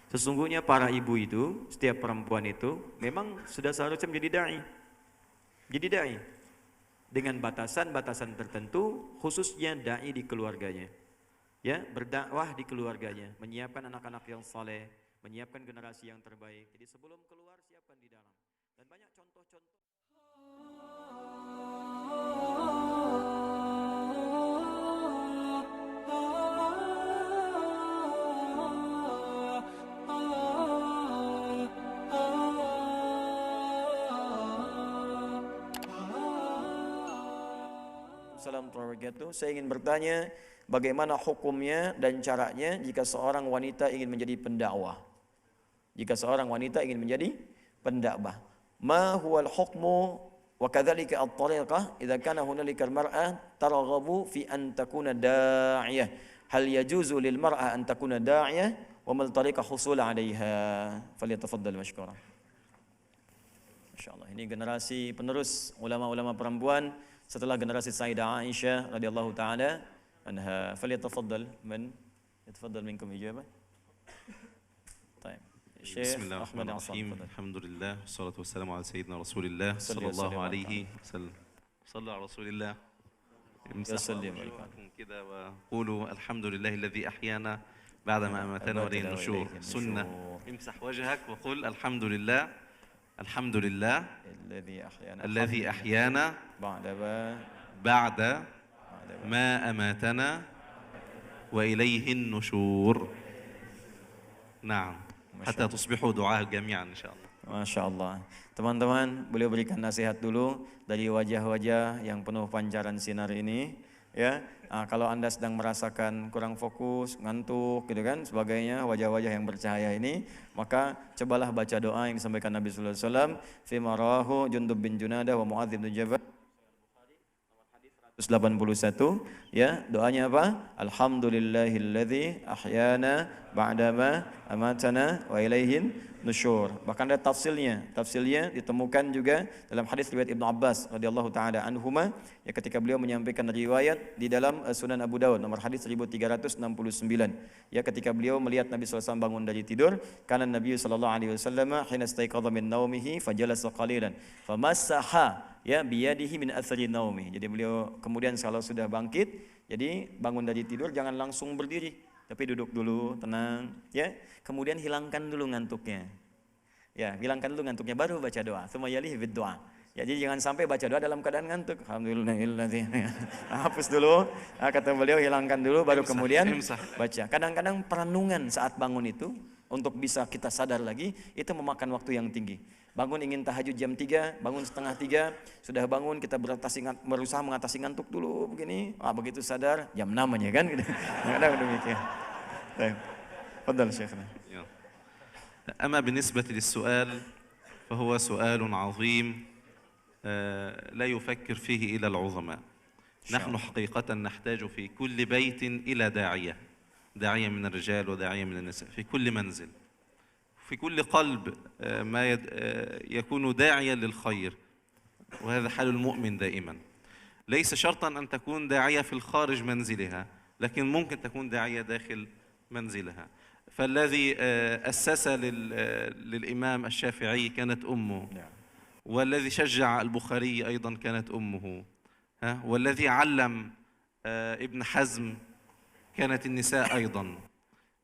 Sesungguhnya para ibu itu, setiap perempuan itu memang sudah seharusnya menjadi dai. Jadi dai dengan batasan-batasan tertentu, khususnya dai di keluarganya. Ya, berdakwah di keluarganya, menyiapkan anak-anak yang saleh, menyiapkan generasi yang terbaik. Jadi sebelum keluar siapkan di dalam. Dan banyak contoh-contoh. Assalamualaikum warahmatullahi wabarakatuh. Saya ingin bertanya, bagaimana hukumnya dan caranya jika seorang wanita ingin menjadi pendakwah? Jika seorang wanita ingin menjadi pendakwah, ma huwal hukmu wa kadzalika at-tariqah idza kana hunalika al-mar'ah targhabu fi an takuna da'iyah. Hal yajuzu lil mar'ah an takuna da'iyah wa mal tariqah husul 'alayha? Falyatafaddal mashkura. Masyaallah, ini generasi penerus ulama-ulama perempuan setelah generasi Sayyidah Aisyah radhiyallahu taala anha. Falyatafaddal man yatafaddal minkum ijabah. Baik. بسم الله الرحمن الرحيم الحمد لله والصلاة والسلام على سيدنا رسول الله صلى الله عليه وسلم. صلوا على رسول الله. وسلم كده وقولوا الحمد لله الذي أحيانا بعدما أماتنا وإليه النشور. سنة. امسح وجهك وقل الحمد لله الحمد لله الذي أحيانا بعد ما أماتنا وإليه النشور. نعم. Hatta tusbihu du'a jami'an insyaallah. Masya Allah. Teman-teman, beliau berikan nasihat dulu dari wajah-wajah yang penuh pancaran sinar ini. Ya, kalau Anda sedang merasakan kurang fokus, ngantuk, gitu kan, sebagainya, wajah-wajah yang bercahaya ini, maka cobalah baca doa yang disampaikan Nabi Sallallahu Alaihi Wasallam. Fi marahu Jundub bin Junadah wa Muadz bin Jabal. 181, ya, doanya apa? Alhamdulillahilladzi ahyana ba'dama amatana wa ilaihin nusyur. Bahkan ada tafsilnya ditemukan juga dalam hadis riwayat Ibnu Abbas radhiyallahu taala anhuma, ya, ketika beliau menyampaikan riwayat di dalam Sunan Abu Dawud nomor hadis 1369, ya, ketika beliau melihat Nabi sallallahu alaihi wasallam bangun dari tidur, kana Nabi sallallahu alaihi wasallam hina istaiqadha min naumihi fajalasa qalilan famassaha, ya, biyadihi min athari naumi. Jadi beliau kemudian kalau sudah bangkit, jadi bangun dari tidur jangan langsung berdiri, tapi duduk dulu, tenang, ya. Kemudian hilangkan dulu ngantuknya. Ya, hilangkan dulu ngantuknya baru baca doa. Tsumma yalihi bid doa. Ya, jadi jangan sampai baca doa dalam keadaan ngantuk. Alhamdulillahilladzi. Hapus dulu. Kata beliau hilangkan dulu baru kemudian baca. Kadang-kadang perenungan saat bangun itu untuk bisa kita sadar lagi itu memakan waktu yang tinggi. Bangun ingin tahajud jam 3, bangun setengah 3, sudah bangun kita berusaha mengatasi ngantuk dulu begini, begitu sadar jam 6 aja kan gitu. Kadang demikian. Baik. Fadhal Syekhna. أما بالنسبة للسؤال فهو سؤال عظيم لا يفكر فيه إلا العظماء. نحن حقيقة نحتاج في كل بيت إلى داعية من الرجال وداعية من النساء في كل منزل، في كل قلب ما يكون داعيا للخير، وهذا حال المؤمن دائما. ليس شرطا أن تكون داعية في الخارج منزلها، لكن ممكن تكون داعية داخل منزلها. فالذي أسس للإمام الشافعي كانت أمه، والذي شجع البخاري أيضا كانت أمه، والذي علم ابن حزم كانت النساء أيضا.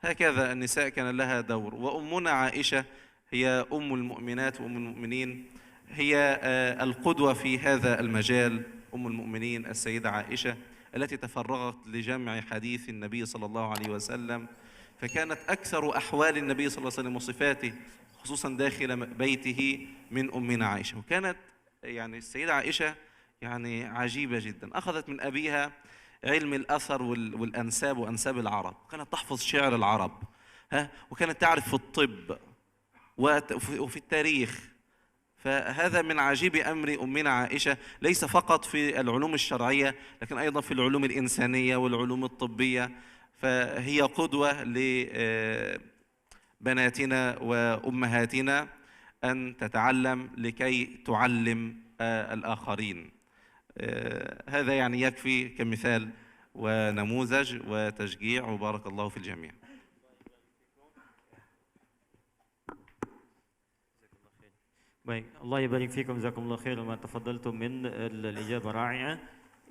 هكذا النساء كان لها دور. وأمنا عائشة هي أم المؤمنات وأم المؤمنين، هي القدوة في هذا المجال. أم المؤمنين السيدة عائشة التي تفرغت لجمع حديث النبي صلى الله عليه وسلم، فكانت أكثر أحوال النبي صلى الله عليه وسلم وصفاته خصوصا داخل بيته من أمنا عائشة. وكانت يعني السيدة عائشة يعني عجيبة جدا، أخذت من أبيها علم الأثر والأنساب وأنساب العرب، كانت تحفظ شعر العرب، وكانت تعرف في الطب وفي التاريخ. فهذا من عجيب أمر أمنا عائشة، ليس فقط في العلوم الشرعية لكن أيضا في العلوم الإنسانية والعلوم الطبية. فهي قدوة لبناتنا وأمهاتنا أن تتعلم لكي تعلم الآخرين. هذا يعني يكفي كمثال ونموذج وتشجيع، وبارك الله في الجميع. Baik, Allah yabarik fikum, jazakumullah khair ma tafadhaltum min al-ijabah ra'i'ah.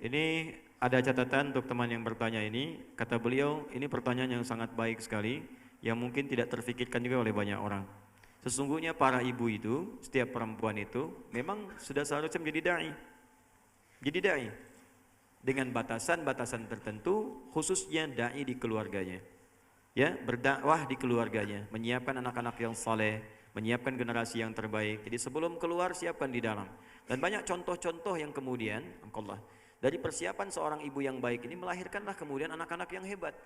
Ini ada catatan untuk teman yang bertanya ini, kata beliau, ini pertanyaan yang sangat baik sekali, yang mungkin tidak terfikirkan juga oleh banyak orang. Sesungguhnya para ibu itu, setiap perempuan itu, memang sudah seharusnya menjadi da'i. Jadi da'i. Dengan batasan-batasan tertentu, khususnya da'i di keluarganya. Ya, berdakwah di keluarganya, menyiapkan anak-anak yang saleh, menyiapkan generasi yang terbaik. Jadi sebelum keluar siapkan di dalam. Dan banyak contoh-contoh yang kemudian, Allah, dari persiapan seorang ibu yang baik ini melahirkanlah kemudian anak-anak yang hebat.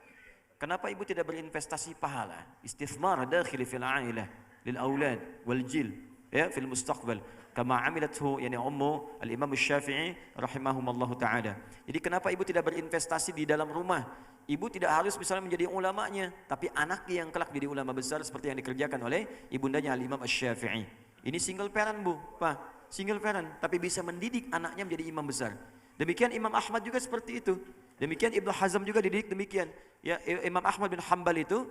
Kenapa ibu tidak berinvestasi pahala? Istithmar dakhili fil ailah lil aulad wal jil, ya, fil mustaqbal. Kama amilathu yani ummu al-Imam Asy-Syafi'i rahimahumallahu taala. Jadi kenapa ibu tidak berinvestasi di dalam rumah? Ibu tidak harus misalnya menjadi ulamanya, tapi anaknya yang kelak jadi ulama besar seperti yang dikerjakan oleh ibundanya Al-Imam Asy-Syafi'i. Ini single parent, Bu, Pak. Single parent, tapi bisa mendidik anaknya menjadi imam besar. Demikian Imam Ahmad juga seperti itu. Demikian Ibnu Hazm juga dididik demikian. Ya, Imam Ahmad bin Hanbal itu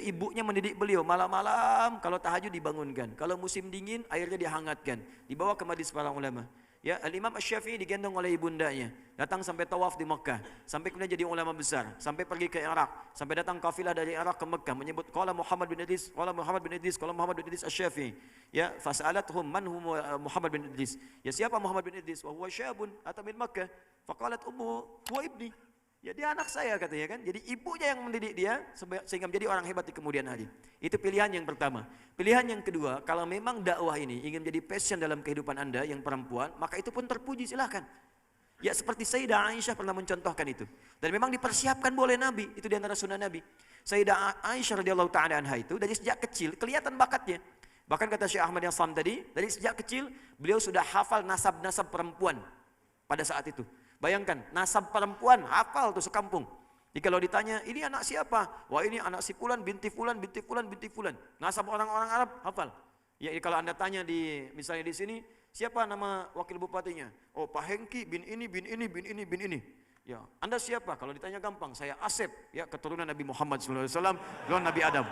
ibunya mendidik beliau malam-malam kalau tahajud dibangunkan. Kalau musim dingin airnya dihangatkan, dibawa ke majlis para ulama. Ya, Al-Imam Asy-Syafi'i digendong oleh ibundanya, datang sampai tawaf di Mekah, sampai kemudian jadi ulama besar, sampai pergi ke Irak, sampai datang kafilah dari Irak ke Mekah menyebut qala Muhammad bin Idris, qala Muhammad bin Idris, qala Muhammad bin Idris Asy-Syafi'i. Ya, fas'alathum man huwa Muhammad bin Idris. Ya, siapa Muhammad bin Idris? Wa huwa syabun ata min Makkah. Faqalat ummu huwa ibni. Ya, dia anak saya katanya kan. Jadi ibunya yang mendidik dia sehingga menjadi orang hebat di kemudian hari. Itu pilihan yang pertama. Pilihan yang kedua, kalau memang dakwah ini ingin menjadi passion dalam kehidupan Anda yang perempuan, maka itu pun terpuji, silahkan. Ya, seperti Sayyidah Aisyah pernah mencontohkan itu. Dan memang dipersiapkan oleh Nabi, itu di antara sunnah Nabi. Sayyidah Aisyah radhiyallahu taala anha itu dari sejak kecil kelihatan bakatnya. Bahkan kata Syekh Ahmad Yassam tadi, dari sejak kecil beliau sudah hafal nasab-nasab perempuan pada saat itu. Bayangkan, nasab perempuan hafal tuh sekampung. Jadi kalau ditanya, ini anak siapa? Wah, ini anak si fulan binti fulan binti fulan binti fulan. Nasab orang-orang Arab hafal. Ya, kalau Anda tanya misalnya di sini, siapa nama wakil bupatinya? Oh, Pak Hengki bin ini bin ini bin ini bin ini. Ya, Anda siapa? Kalau ditanya gampang, saya Asep, ya, keturunan Nabi Muhammad SAW, lawan Nabi Adam,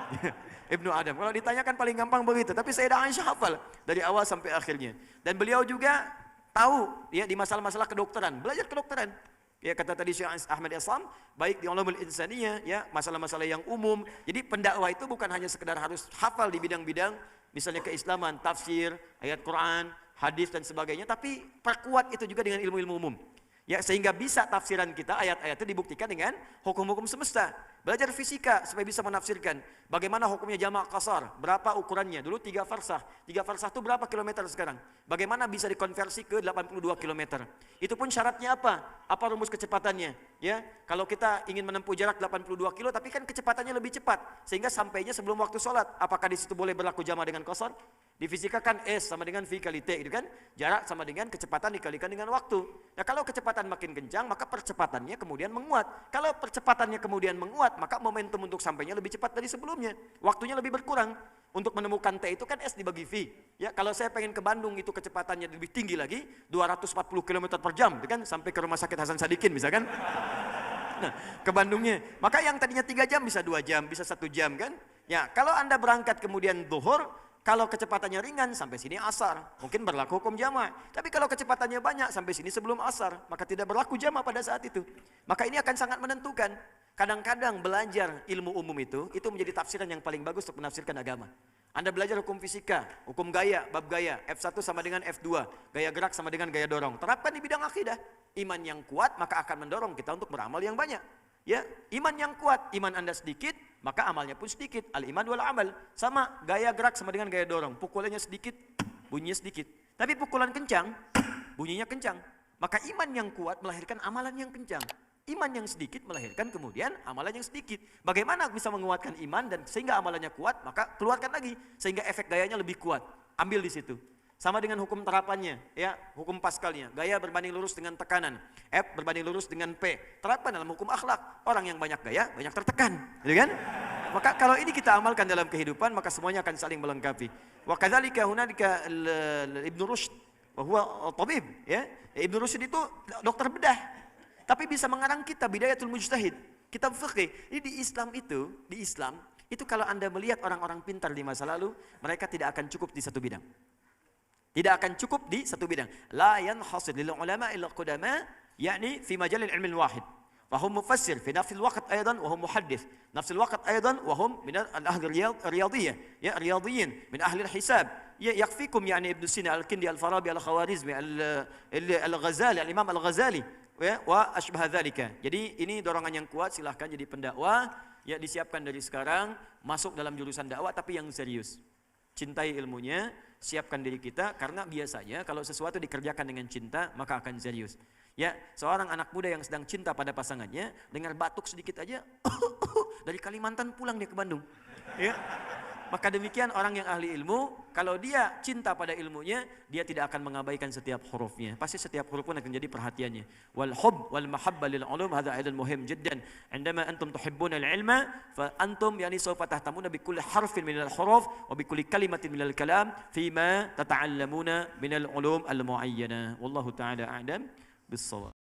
Ibnu Adam. Kalau ditanyakan paling gampang begitu, tapi Sayyidah Aisyah hafal dari awal sampai akhirnya. Dan beliau juga tahu ya di masalah-masalah kedokteran, belajar kedokteran. Ya, kata tadi Syekh Ahmad Yassam, baik di ulumul insaniyah, ya, masalah-masalah yang umum. Jadi pendakwah itu bukan hanya sekedar harus hafal di bidang-bidang misalnya keislaman, tafsir, ayat Quran, hadis dan sebagainya, tapi perkuat itu juga dengan ilmu-ilmu umum. Ya, sehingga bisa tafsiran kita ayat-ayat itu dibuktikan dengan hukum-hukum semesta. Belajar fisika supaya bisa menafsirkan bagaimana hukumnya jamak qasar, berapa ukurannya. Dulu 3 farsah. 3 farsah itu berapa kilometer sekarang? Bagaimana bisa dikonversi ke 82 kilometer? Itu pun syaratnya apa? Apa rumus kecepatannya? Ya, kalau kita ingin menempuh jarak 82 kilo tapi kan kecepatannya lebih cepat sehingga sampainya sebelum waktu sholat. Apakah di situ boleh berlaku jamak dengan qasar? Di fisika kan S sama dengan V kali T, gitu kan? Jarak sama dengan kecepatan dikalikan dengan waktu. Nah, kalau kecepatan makin kencang, maka percepatannya kemudian menguat. Kalau percepatannya kemudian menguat, maka momentum untuk sampainya lebih cepat dari sebelumnya. Waktunya lebih berkurang. Untuk menemukan T itu kan S dibagi V. Ya, kalau saya pengen ke Bandung itu kecepatannya lebih tinggi lagi, 240 km per jam, gitu kan? Sampai ke rumah sakit Hasan Sadikin misalkan. Nah, ke Bandungnya. Maka yang tadinya 3 jam bisa 2 jam, bisa 1 jam kan? Ya, kalau Anda berangkat kemudian zuhur, kalau kecepatannya ringan sampai sini asar, mungkin berlaku hukum jamak. Tapi kalau kecepatannya banyak sampai sini sebelum asar, maka tidak berlaku jamak pada saat itu. Maka ini akan sangat menentukan. Kadang-kadang belajar ilmu umum itu menjadi tafsiran yang paling bagus untuk menafsirkan agama. Anda belajar hukum fisika, hukum gaya, bab gaya, F1 sama dengan F2, gaya gerak sama dengan gaya dorong. Terapkan di bidang akidah. Iman yang kuat maka akan mendorong kita untuk beramal yang banyak. Ya, iman yang kuat, iman Anda sedikit, maka amalnya pun sedikit. Al-iman wal amal. Sama, gaya gerak sama dengan gaya dorong. Pukulannya sedikit, bunyinya sedikit. Tapi pukulan kencang, bunyinya kencang. Maka iman yang kuat melahirkan amalan yang kencang. Iman yang sedikit melahirkan kemudian amalan yang sedikit. Bagaimana bisa menguatkan iman dan sehingga amalannya kuat, maka keluarkan lagi. Sehingga efek gayanya lebih kuat. Ambil di situ. Sama dengan hukum terapannya, ya, hukum paskalnya. Gaya berbanding lurus dengan tekanan. F berbanding lurus dengan P. Terapkan dalam hukum akhlak. Orang yang banyak gaya, banyak tertekan. Gitu kan? Maka kalau ini kita amalkan dalam kehidupan, maka semuanya akan saling melengkapi. Wa kadzalika hunalika Ibnu Rusyd wa huwa tabib, ya. Ibnu Rusyd itu dokter bedah. Tapi bisa mengarang kitab Bidayatul Mujtahid, kitab fikih. Ini di Islam itu kalau Anda melihat orang-orang pintar di masa lalu, mereka tidak akan cukup di satu bidang. Tidak akan cukup di satu bidang. La yanhasir lil ulama illa qudama, yakni fi majal al-ilm al-wahid. Fahum mufassir fi nafs al-waqt aidan wa hum muhaddith. Nafs al-waqt aidan wa hum min al-ahli riyadiyah, ya riyadiyin min ahli al-hisab. Ya yakfikum yani Ibn Sina, Al-Kindi, Al-Farabi, Al-Khawarizmi, Al-Ghazali, Al-Imam Al-Ghazali, ya, wa ashbah dzalika. Jadi ini dorongan yang kuat, silahkan jadi pendakwah, ya disiapkan dari sekarang masuk dalam jurusan dakwah tapi yang serius. Cintai ilmunya, siapkan diri kita, karena biasanya kalau sesuatu dikerjakan dengan cinta maka akan serius. Ya, seorang anak muda yang sedang cinta pada pasangannya, dengar batuk sedikit aja dari Kalimantan pulang dia ke Bandung. Ya. Maka demikian orang yang ahli ilmu, kalau dia cinta pada ilmunya, dia tidak akan mengabaikan setiap hurufnya. Pasti setiap huruf pun akan jadi perhatiannya. Wal hub wal mahabba lil ulum hadza aidan muhim jiddan. Indama antum tuhibbuna al ilma fa antum yani sawfa tahtamuna bi kulli harfin min al huruf wa bi kulli kalimatin min al kalam fima tata'allamuna min al ulum al muayyana. Wallahu ta'ala a'lam bis-shawab.